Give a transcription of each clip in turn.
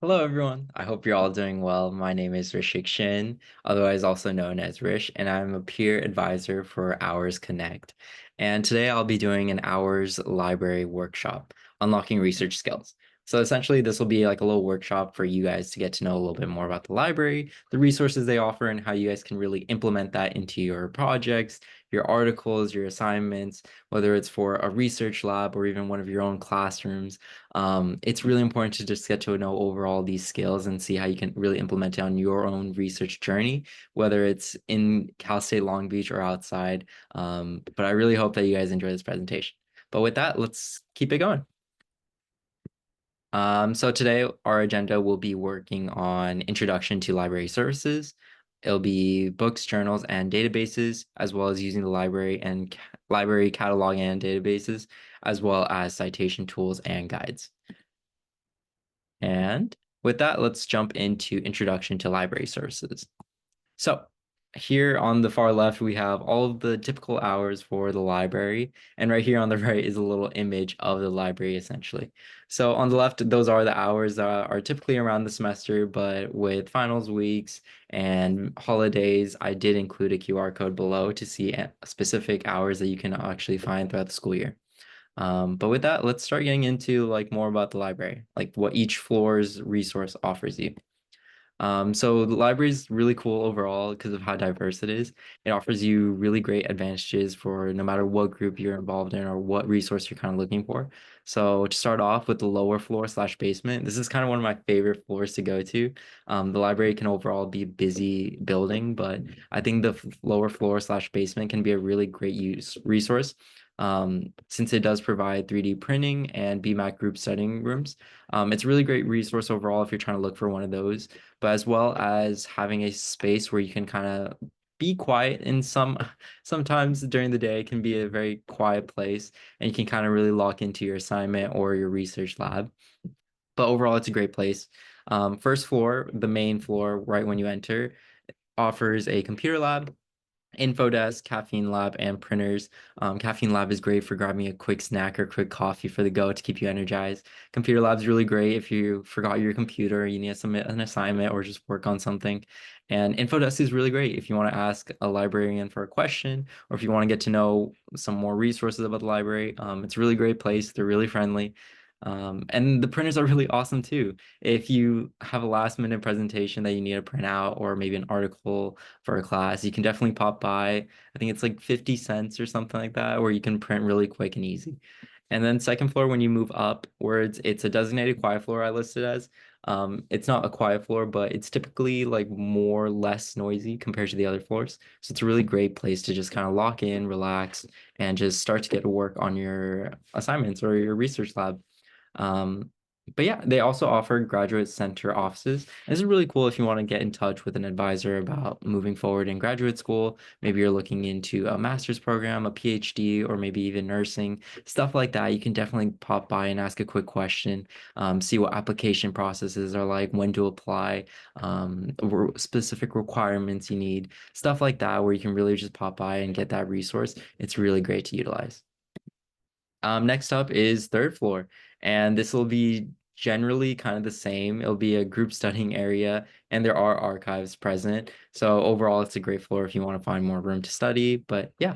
Hello, everyone. I hope you're all doing well. My name is Rishik Shin, otherwise also known as Rish, and I'm a peer advisor for Hours Connect. And today I'll be doing an Hours Library workshop, unlocking research skills. So essentially, this will be like a little workshop for you guys to get to know a little bit more about the library, the resources they offer, and how you guys can really implement that into your projects, your articles, your assignments, whether it's for a research lab or even one of your own classrooms. It's really important to just get to know overall these skills and see how you can really implement it on your own research journey, whether it's in Cal State Long Beach or outside. But I really hope that you guys enjoy this presentation. But with that, let's keep it going. So today our agenda will be working on Introduction to Library Services. It'll be books, journals, and databases, as well as using the library and library catalog and databases, as well as citation tools and guides. And with that, let's jump into Introduction to Library Services. So here on the far left, we have all of the typical hours for the library. And right here on the right is a little image of the library, essentially. So on the left, those are the hours that are typically around the semester, but with finals weeks and holidays, I did include a QR code below to see specific hours that you can actually find throughout the school year. But with that, let's start getting into like more about the library, like what each floor's resource offers you. So the library is really cool overall because of how diverse it is. It offers you really great advantages for no matter what group you're involved in or what resource you're kind of looking for. So to start off with the lower floor slash basement, this is kind of one of my favorite floors to go to. The library can overall be a busy building, but I think the lower floor slash basement can be a really great use resource. Since it does provide 3D printing and BMAC group studying rooms. It's a really great resource overall if you're trying to look for one of those, but as well as having a space where you can kind of be quiet in sometimes during the day. It can be a very quiet place and you can kind of really lock into your assignment or your research lab. But overall, it's a great place. First floor, the main floor, right when you enter, offers a computer lab, info desk, caffeine lab, and printers. Caffeine lab is great for grabbing a quick snack or quick coffee for the go to keep you energized. Computer lab is really great if you forgot your computer, you need to submit an assignment or just work on something. And info desk is really great if you want to ask a librarian for a question or if you want to get to know some more resources about the library. It's a really great place. They're really friendly. And the printers are really awesome too. If you have a last minute presentation that you need to print out or maybe an article for a class, you can definitely pop by. I think it's like 50 cents or something like that, where you can print really quick and easy. And then second floor, when you move upwards, it's a designated quiet floor I listed as. It's not a quiet floor, but it's typically like more less noisy compared to the other floors. So it's a really great place to just kind of lock in, relax, and just start to get to work on your assignments or your research lab. Um, but yeah, they also offer graduate center offices. This is really cool if you want to get in touch with an advisor about moving forward in graduate school. Maybe you're looking into a master's program, a PhD, or maybe even nursing, stuff like that. You can definitely pop by and ask a quick question, see what application processes are like, when to apply, specific requirements you need, stuff like that, where you can really just pop by and get that resource. It's really great to utilize. Next up is third floor, and this will be generally kind of the same. It'll be a group studying area, and there are archives present. So overall, it's a great floor if you want to find more room to study. But yeah,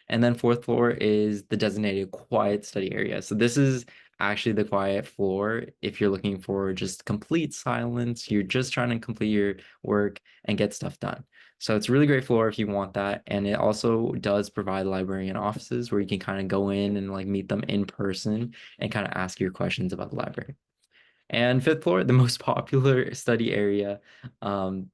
and then fourth floor is the designated quiet study area. So this is actually the quiet floor if you're looking for just complete silence, you're just trying to complete your work and get stuff done. So it's a really great floor if you want that. And it also does provide librarian offices where you can kind of go in and like meet them in person and kind of ask your questions about the library. And fifth floor, the most popular study area.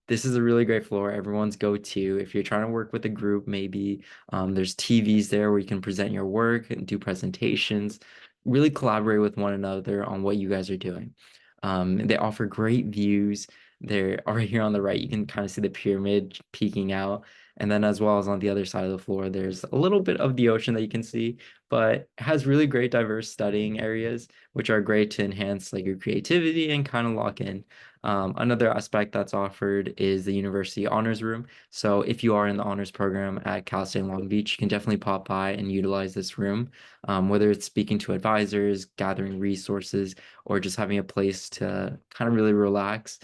This is a really great floor. Everyone's go-to. If you're trying to work with a group, maybe there's TVs there where you can present your work and do presentations, really collaborate with one another on what you guys are doing. They offer great views. There, right here on the right, you can kind of see the pyramid peeking out. And then as well as on the other side of the floor, there's a little bit of the ocean that you can see, but it has really great diverse studying areas, which are great to enhance like your creativity and kind of lock in. Another aspect that's offered is the University Honors Room. So if you are in the honors program at Cal State Long Beach, you can definitely pop by and utilize this room, whether it's speaking to advisors, gathering resources, or just having a place to kind of really relax.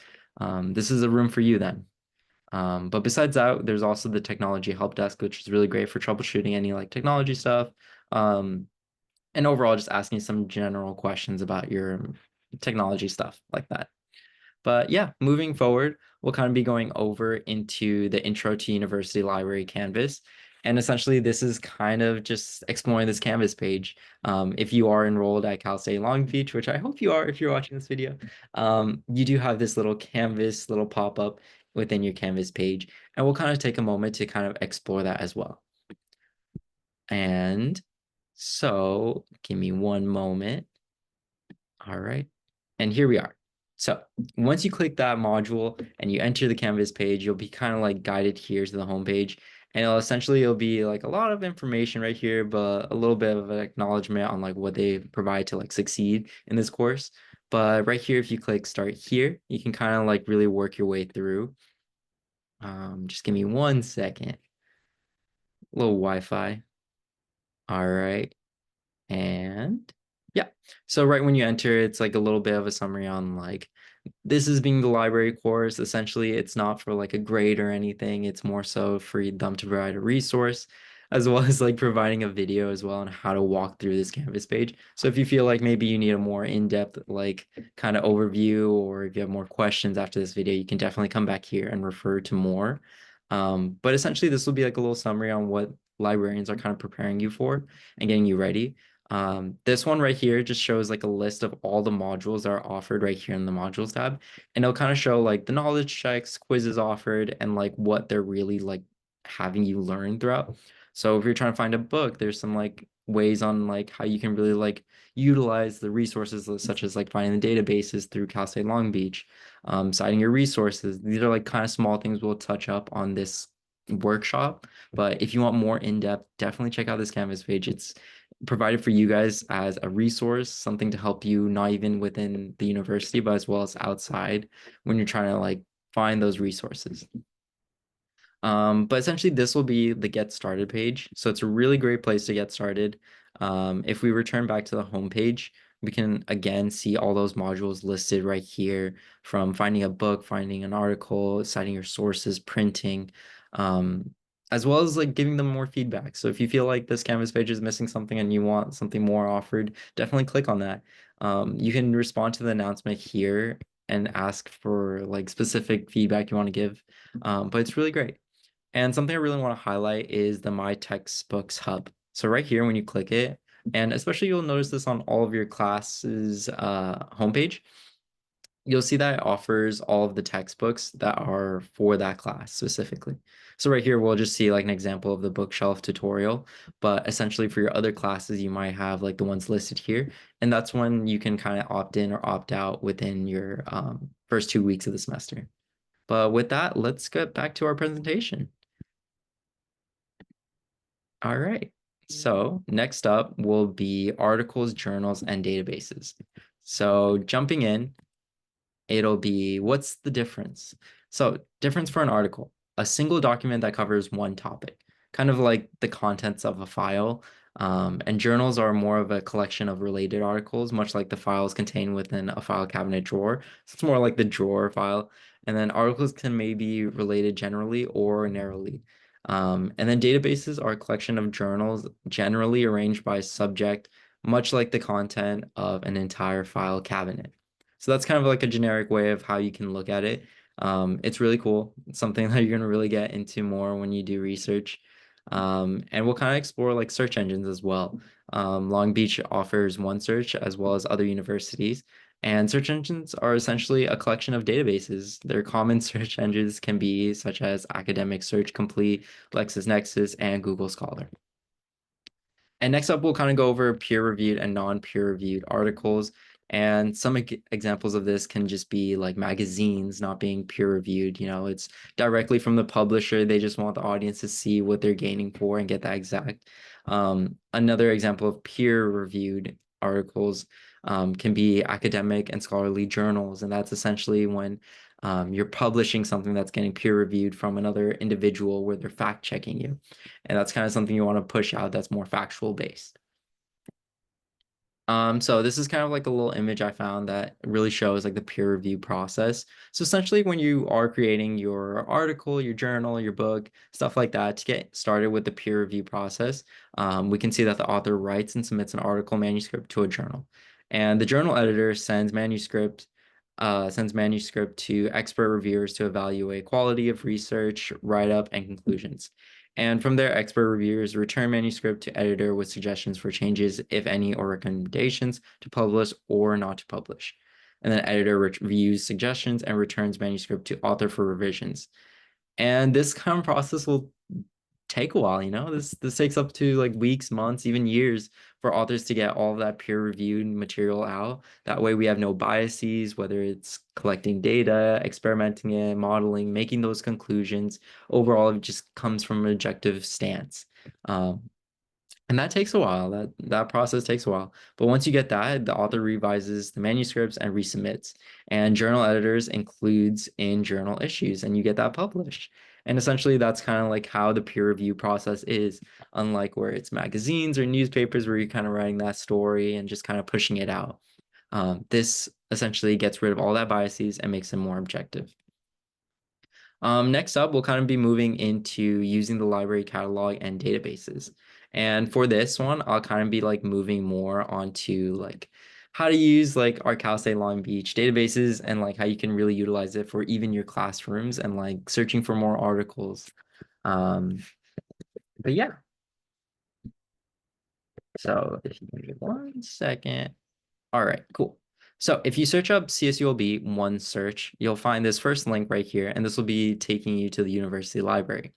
This is a room for you then. But besides that, there's also the technology help desk, which is really great for troubleshooting any like technology stuff. Um, and overall, just asking some general questions about your technology stuff like that. But yeah, moving forward, we'll kind of be going over into the Intro to University Library Canvas. And essentially, this is kind of just exploring this Canvas page. If you are enrolled at Cal State Long Beach, which I hope you are if you're watching this video, you do have this little Canvas, little pop-up within your Canvas page. And we'll kind of take a moment to kind of explore that as well. And so give me one moment. All right. And here we are. So once you click that module and you enter the Canvas page, you'll be kind of like guided here to the home page. And it'll be like a lot of information right here, but a little bit of an acknowledgement on like what they provide to like succeed in this course. But right here, if you click start here, you can kind of like really work your way through. Just give me 1 second. A little Wi-Fi. All right. And yeah, so right when you enter, it's like a little bit of a summary on like this is being the library course. Essentially, it's not for like a grade or anything. It's more so for them to provide a resource, as well as like providing a video as well on how to walk through this Canvas page. So if you feel like maybe you need a more in-depth like kind of overview, or if you have more questions after this video, you can definitely come back here and refer to more. But essentially, this will be like a little summary on what librarians are kind of preparing you for and getting you ready. This one right here just shows like a list of all the modules that are offered right here in the modules tab. And it'll kind of show like the knowledge checks, quizzes offered, and like what they're really like having you learn throughout. So if you're trying to find a book, there's some like ways on like how you can really like utilize the resources such as like finding the databases through Cal State Long Beach, citing your resources. These are like kind of small things we'll touch up on this workshop. But if you want more in-depth, definitely check out this Canvas page. It's provided for you guys as a resource, something to help you not even within the university, but as well as outside when you're trying to like find those resources. But essentially this will be the get started page. So it's a really great place to get started. If we return back to the home page, we can again see all those modules listed right here, from finding a book, finding an article, citing your sources, printing, as well as like giving them more feedback. So if you feel like this Canvas page is missing something and you want something more offered, definitely click on that. You can respond to the announcement here and ask for like specific feedback you want to give. But it's really great. And something I really want to highlight is the My Textbooks Hub. So right here, when you click it, and especially you'll notice this on all of your classes homepage, you'll see that it offers all of the textbooks that are for that class specifically. So right here, we'll just see like an example of the bookshelf tutorial, but essentially for your other classes, you might have like the ones listed here. And that's when you can kind of opt in or opt out within your first 2 weeks of the semester. But with that, let's get back to our presentation. All right. So next up will be articles, journals, and databases. So jumping in, it'll be what's the difference? So difference for an article, a single document that covers one topic, kind of like the contents of a file. And journals are more of a collection of related articles, much like the files contained within a file cabinet drawer. So it's more like the drawer file. And then articles can maybe related generally or narrowly. And then databases are a collection of journals generally arranged by subject, much like the content of an entire file cabinet. So that's kind of like a generic way of how you can look at it. It's really cool. It's something that you're going to really get into more when you do research. And we'll kind of explore like search engines as well. Long Beach offers OneSearch as well as other universities. And search engines are essentially a collection of databases. Their common search engines can be such as Academic Search Complete, LexisNexis, and Google Scholar. And next up, we'll kind of go over peer-reviewed and non-peer-reviewed articles. And some examples of this can just be like magazines not being peer reviewed. It's directly from the publisher. They just want the audience to see what they're gaining for and get that exact. Another example of peer reviewed articles can be academic and scholarly journals. And that's essentially when you're publishing something that's getting peer reviewed from another individual where they're fact checking you. And that's kind of something you want to push out that's more factual based. So this is kind of like a little image I found that really shows like the peer review process. So essentially when you are creating your article, your journal, your book, stuff like that, to get started with the peer review process, we can see that the author writes and submits an article manuscript to a journal. And the journal editor sends manuscript to expert reviewers to evaluate quality of research, write-up, and conclusions. And from there, expert reviewers return manuscript to editor with suggestions for changes, if any, or recommendations to publish or not to publish. And then editor reviews suggestions and returns manuscript to author for revisions. And this kind of process will take a while. This takes up to like weeks, months, even years for authors to get all of that peer-reviewed material out. That way we have no biases, whether it's collecting data, experimenting it, modeling, making those conclusions. Overall, it just comes from an objective stance. And that takes a while. That process takes a while. But once you get that, the author revises the manuscripts and resubmits. And journal editors includes in journal issues, and you get that published. And essentially, that's kind of like how the peer review process is, unlike where it's magazines or newspapers where you're kind of writing that story and just kind of pushing it out. This essentially gets rid of all that biases and makes it more objective. Next up, we'll kind of be moving into using the library catalog and databases. And for this one, I'll kind of be like moving more onto like how to use like our Cal State Long Beach databases and like how you can really utilize it for even your classrooms and like searching for more articles. Um, but yeah. So if you give me 1 second. All right, cool. So if you search up CSULB one search, you'll find this first link right here, and this will be taking you to the university library.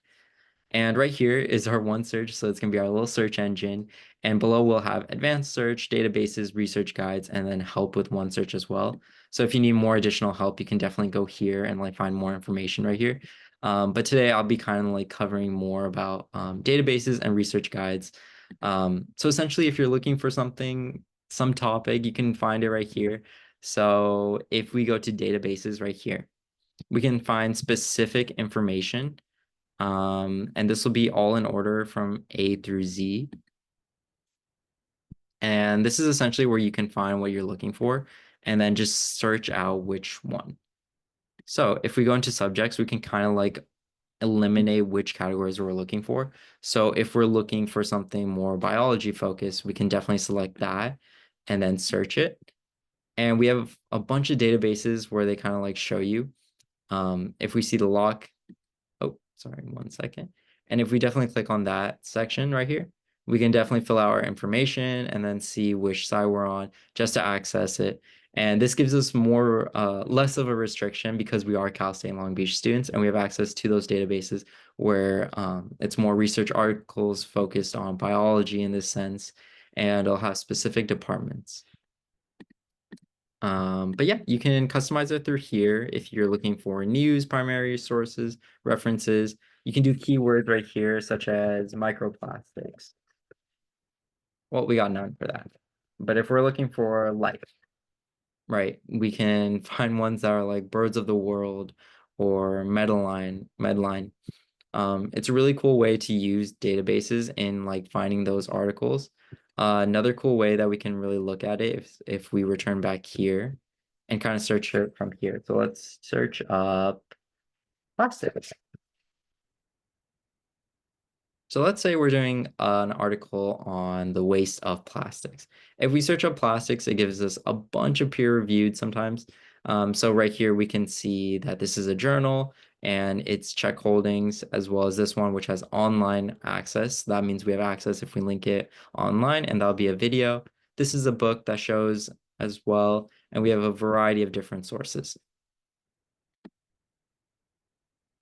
And right here is our one search, so it's gonna be our little search engine. And below we'll have advanced search, databases, research guides, and then help with one search as well. So if you need more additional help, you can definitely go here and like find more information right here. But today I'll be kind of like covering more about databases and research guides. So essentially, if you're looking for some topic, you can find it right here. So if we go to databases right here, we can find specific information. And this will be all in order from A through Z. And this is essentially where you can find what you're looking for and then just search out which one. So if we go into subjects, we can kind of like eliminate which categories we're looking for. So if we're looking for something more biology focused, we can definitely select that and then search it. And we have a bunch of databases where they kind of like show you. If we see the lock, oh, sorry, 1 second. And if we definitely click on that section right here, we can definitely fill out our information and then see which side we're on just to access it. And this gives us less of a restriction because we are Cal State Long Beach students and we have access to those databases where it's more research articles focused on biology in this sense, and it'll have specific departments. But yeah, you can customize it through here if you're looking for news, primary sources, references. You can do keywords right here, such as microplastics. Well, we got none for that. But if we're looking for life, right, we can find ones that are like Birds of the World or Medline. It's a really cool way to use databases in like finding those articles. Another cool way that we can really look at it if we return back here and kind of search it from here. So let's search up plastics. So let's say we're doing an article on the waste of plastics. If we search up plastics, it gives us a bunch of peer-reviewed sometimes. So right here, we can see that this is a journal and it's Check Holdings, as well as this one, which has online access. That means we have access if we link it online, and that'll be a video. This is a book that shows as well, and we have a variety of different sources.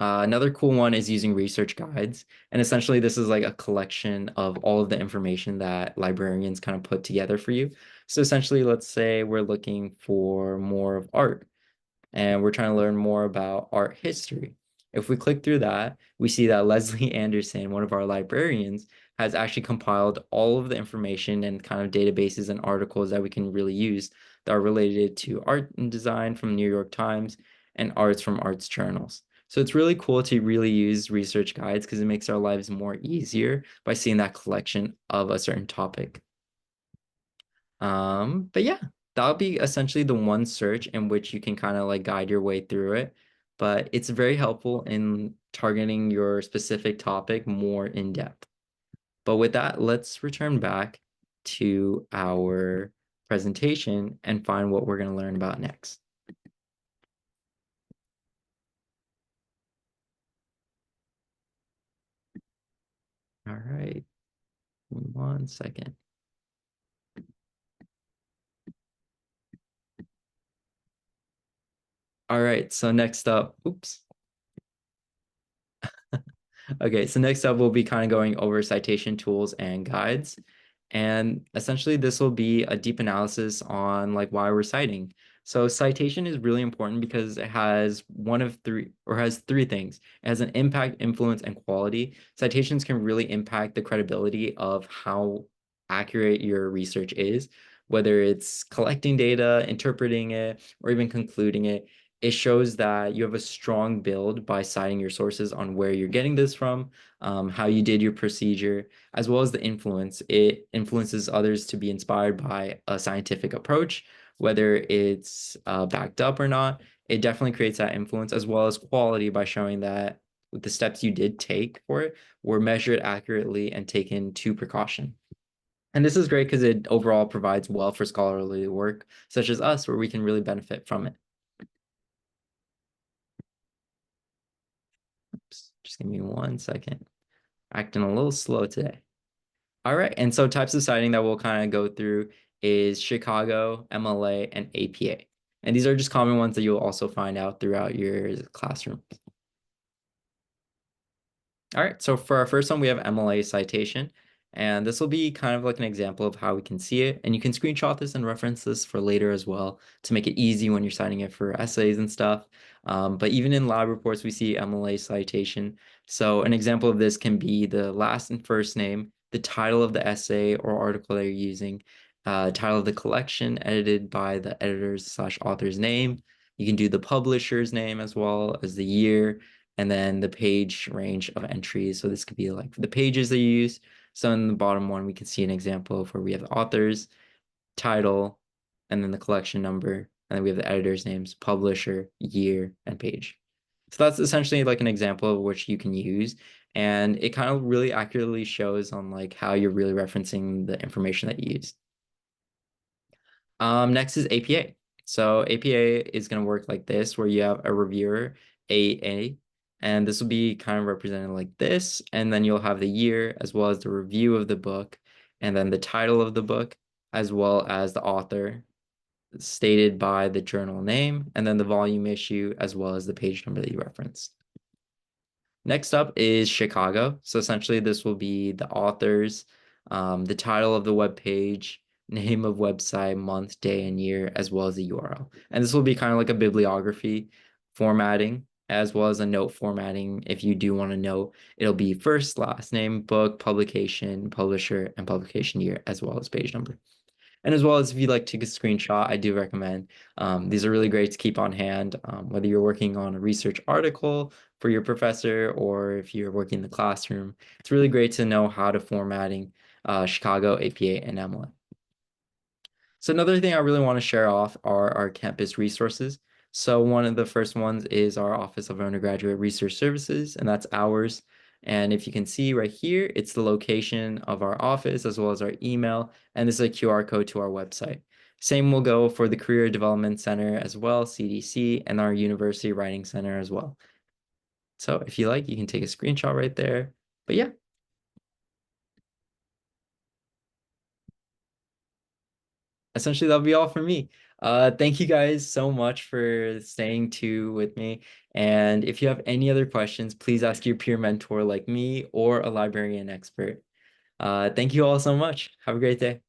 Another cool one is using research guides. And essentially, this is like a collection of all of the information that librarians kind of put together for you. So essentially, let's say we're looking for more of art and we're trying to learn more about art history. If we click through that, we see that Leslie Anderson, one of our librarians, has actually compiled all of the information and kind of databases and articles that we can really use that are related to art and design from New York Times and arts from arts journals. So it's really cool to really use research guides because it makes our lives more easier by seeing that collection of a certain topic. But yeah, that'll be essentially the one search in which you can kind of like guide your way through it. But it's very helpful in targeting your specific topic more in depth. But with that, let's return back to our presentation and find what we're going to learn about next. All right, 1 second. All right, so next up, oops. Okay, so next up, we'll be kind of going over citation tools and guides. And essentially, this will be a deep analysis on like why we're citing. So citation is really important because it has one of three or has three things. It has an impact, influence, and quality. Citations can really impact the credibility of how accurate your research is, whether it's collecting data, interpreting it, or even concluding it. It shows that you have a strong build by citing your sources on where you're getting this from, how you did your procedure, as well as the influence. It influences others to be inspired by a scientific approach, whether it's backed up or not. It definitely creates that influence, as well as quality by showing that the steps you did take for it were measured accurately and taken to precaution. And this is great because it overall provides well for scholarly work, such as us, where we can really benefit from it. Oops, just give me 1 second. Acting a little slow today. All right, and so types of citing that we'll kind of go through is Chicago, MLA, and APA. And these are just common ones that you'll also find out throughout your classroom. All right, so for our first one, we have MLA citation. And this will be kind of like an example of how we can see it. And you can screenshot this and reference this for later as well to make it easy when you're citing it for essays and stuff. But even in lab reports, we see MLA citation. So an example of this can be the last and first name, the title of the essay or article that you're using, title of the collection edited by the editor's slash author's name. You can do the publisher's name as well as the year, and then the page range of entries. So this could be like the pages that you use. So in the bottom one, we can see an example of where we have the authors, title, and then the collection number. And then we have the editor's names, publisher, year, and page. So that's essentially like an example of which you can use. And it kind of really accurately shows on like how you're really referencing the information that you use. Next is APA. So APA is going to work like this, where you have a reviewer, AA, and this will be kind of represented like this. And then you'll have the year as well as the review of the book, and then the title of the book, as well as the author stated by the journal name, and then the volume issue, as well as the page number that you referenced. Next up is Chicago. So essentially this will be the authors, the title of the web page, name of website, month, day, and year, as well as the URL. And this will be kind of like a bibliography formatting, as well as a note formatting. If you do want to know, it'll be first, last name, book, publication, publisher, and publication year, as well as page number. And as well as if you'd like to take a screenshot, I do recommend. These are really great to keep on hand, whether you're working on a research article for your professor or if you're working in the classroom. It's really great to know how to formatting Chicago, APA, and MLA. So another thing I really want to share off are our campus resources. So one of the first ones is our Office of Undergraduate Research Services, and that's ours. And if you can see right here, it's the location of our office as well as our email, and this is a QR code to our website. Same will go for the Career Development Center as well, CDC, and our University Writing Center as well. So if you like, you can take a screenshot right there. But yeah. Essentially, that'll be all for me. Thank you guys so much for staying too with me. And if you have any other questions, please ask your peer mentor like me or a librarian expert. Thank you all so much. Have a great day.